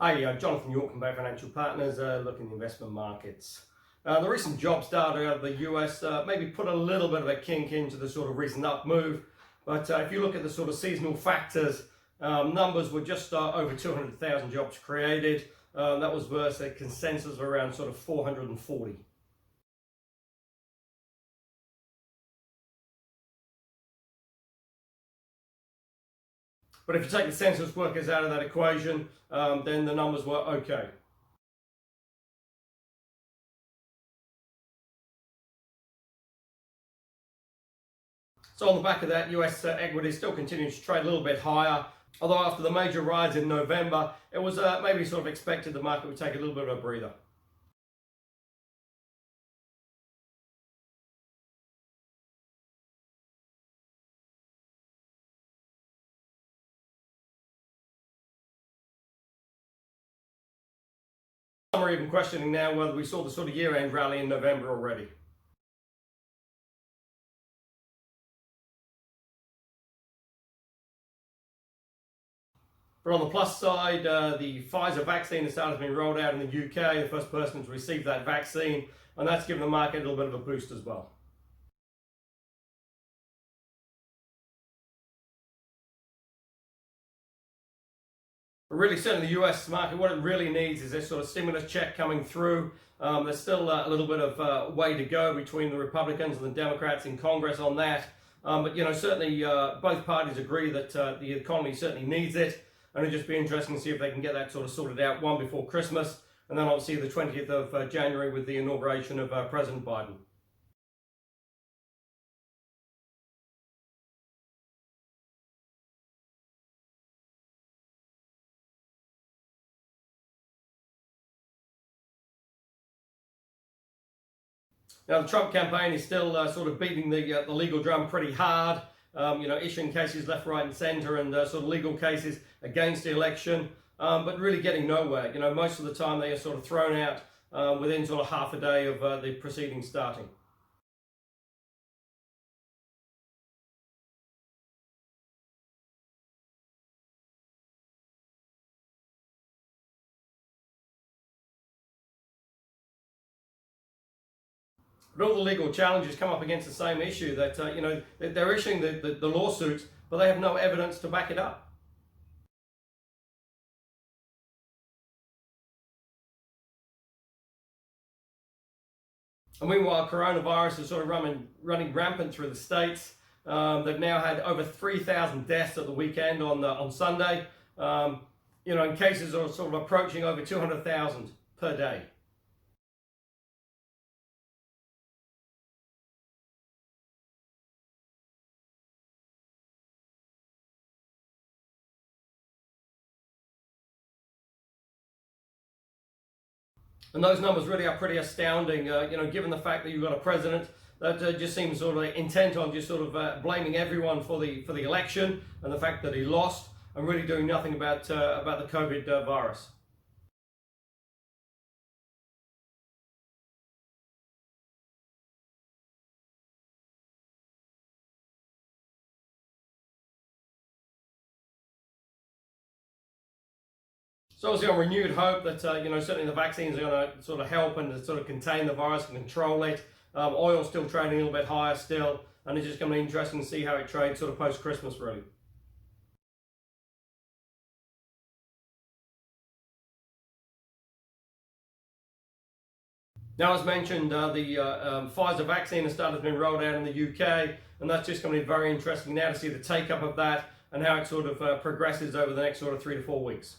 Hi, Jonathan York from Bay Financial Partners, looking at the investment markets. The recent jobs data out of the US maybe put a little bit of a kink into the sort of recent up move. But if you look at the sort of seasonal factors, numbers were just over 200,000 jobs created. That was versus a consensus of around sort of 440. But if you take the census workers out of that equation, then the numbers were okay. So on the back of that, US equities still continue to trade a little bit higher. Although after the major rise in November, it was maybe sort of expected the market would take a little bit of a breather. Some are even questioning now whether we saw the sort of year-end rally in November already. But on the plus side, the Pfizer vaccine has started being rolled out in the UK, the first person to receive that vaccine, and that's given the market a little bit of a boost as well. But really, certainly the US market, what it really needs is this sort of stimulus check coming through. There's still a little bit of way to go between the Republicans and the Democrats in Congress on that. But certainly both parties agree that the economy certainly needs it, and it'll just be interesting to see if they can get that sort of sorted out, one before Christmas, and then obviously the 20th of January with the inauguration of President Biden. Now, the Trump campaign is still sort of beating the legal drum pretty hard, issuing cases left, right, and centre, and sort of legal cases against the election, but really getting nowhere. Most of the time they are sort of thrown out within sort of half a day of the proceedings starting. But all the legal challenges come up against the same issue that, they're issuing the lawsuits, but they have no evidence to back it up. And meanwhile, coronavirus is sort of running rampant through the states. They've now had over 3,000 deaths at the weekend on Sunday. And cases are sort of approaching over 200,000 per day. And those numbers really are pretty astounding, given the fact that you've got a president that just seems sort of intent on just sort of blaming everyone for the election and the fact that he lost, and really doing nothing about the COVID virus. So obviously on renewed hope that, certainly the vaccines are going to sort of help and sort of contain the virus and control it. Oil's still trading a little bit higher still, and it's just going to be interesting to see how it trades sort of post-Christmas really. Now, as mentioned, the Pfizer vaccine has started being rolled out in the UK, and that's just going to be very interesting now to see the take-up of that and how it sort of progresses over the next sort of 3 to 4 weeks.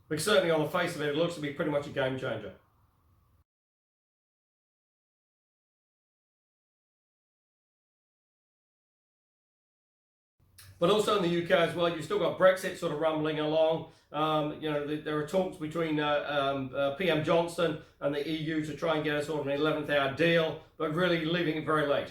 But certainly on the face of it, it looks to be pretty much a game changer. But also in the UK as well, you've still got Brexit sort of rumbling along. There are talks between PM Johnson and the EU to try and get a sort of an 11th hour deal, but really leaving it very late.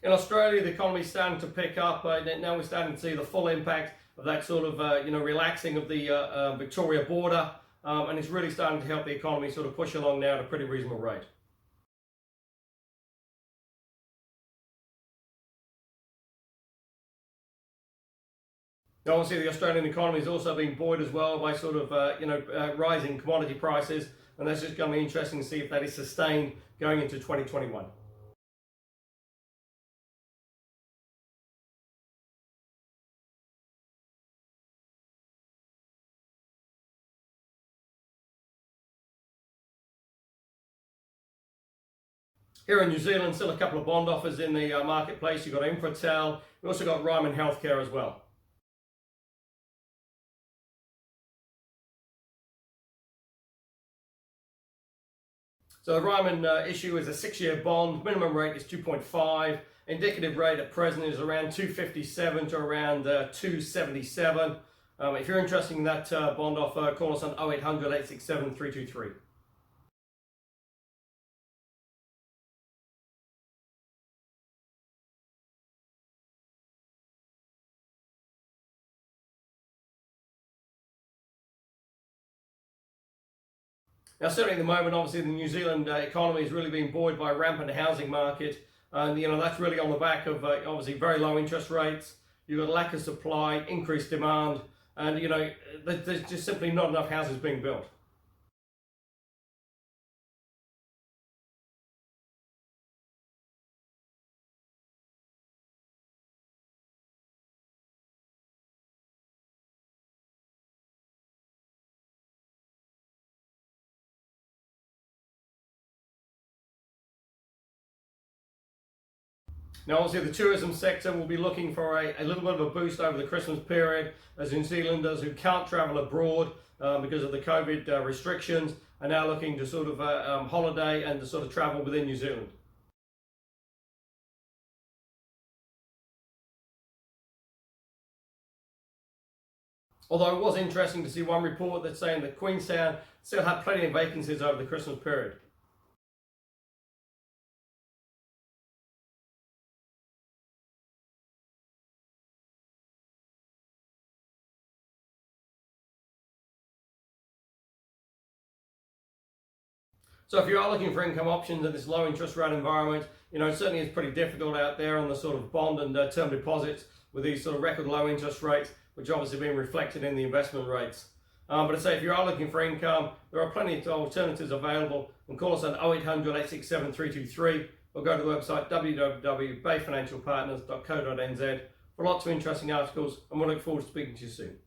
In Australia, the economy is starting to pick up. Now we're starting to see the full impact of that sort of relaxing of the Victoria border, and it's really starting to help the economy sort of push along now at a pretty reasonable rate. Now, obviously, the Australian economy is also being buoyed as well by sort of rising commodity prices, and that's just going to be interesting to see if that is sustained going into 2021. Here in New Zealand, still a couple of bond offers in the marketplace. You've got Infratel, you've also got Ryman Healthcare as well. So the Ryman issue is a 6-year bond. Minimum rate is 2.5. Indicative rate at present is around 257 to around 277. If you're interested in that bond offer, call us on 0800 867 323. Now, certainly at the moment, obviously the New Zealand economy is really being buoyed by a rampant housing market, and that's really on the back of obviously very low interest rates. You've got a lack of supply, increased demand, and there's just simply not enough houses being built. Now, obviously, the tourism sector will be looking for a little bit of a boost over the Christmas period, as New Zealanders who can't travel abroad because of the COVID restrictions are now looking to sort of holiday and to sort of travel within New Zealand. Although it was interesting to see one report that's saying that Queenstown still had plenty of vacancies over the Christmas period. So if you are looking for income options in this low interest rate environment, it certainly is pretty difficult out there on the sort of bond and term deposits with these sort of record low interest rates, which obviously being reflected in the investment rates. But I say if you are looking for income, there are plenty of alternatives available, and call us on 0800 867 323 or go to the website www.bayfinancialpartners.co.nz for lots of interesting articles, and we look forward to speaking to you soon.